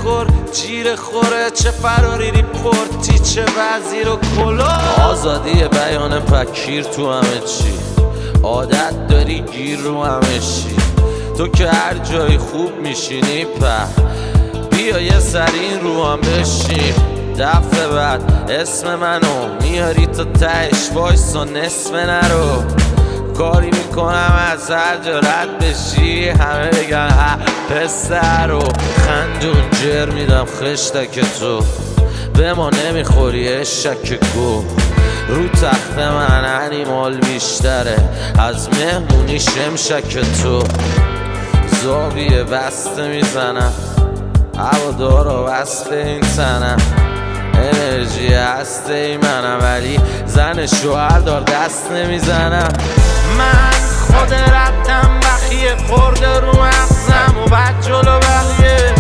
خور جیر خوره، چه فراری ریپورتی چه وزیر و کلا. آزادی بیان پکیر تو همه چی، عادت داری گیر رو همه چی. تو که هر جایی خوب میشینی بیا یه سرین رو هم بشین. دفعه بعد اسم منو میاری تا تهش وایسا نصف نرو. کاری میکنم از هر جا رد بشی همه بگن ها پسر رو. خندون جر میدم خشتک تو به ما نمیخوری اشک گو. رو تخت من انیمال بیشتره از مهمونی شمشک تو. زاویه بسته میزنم هوادارا بسته این تنم. انرژی هسته ای منم ولی زن شوهر دار دست نمیزنم. من خود ردم بخیه خورده رو مغزم و بعد جلو بقیه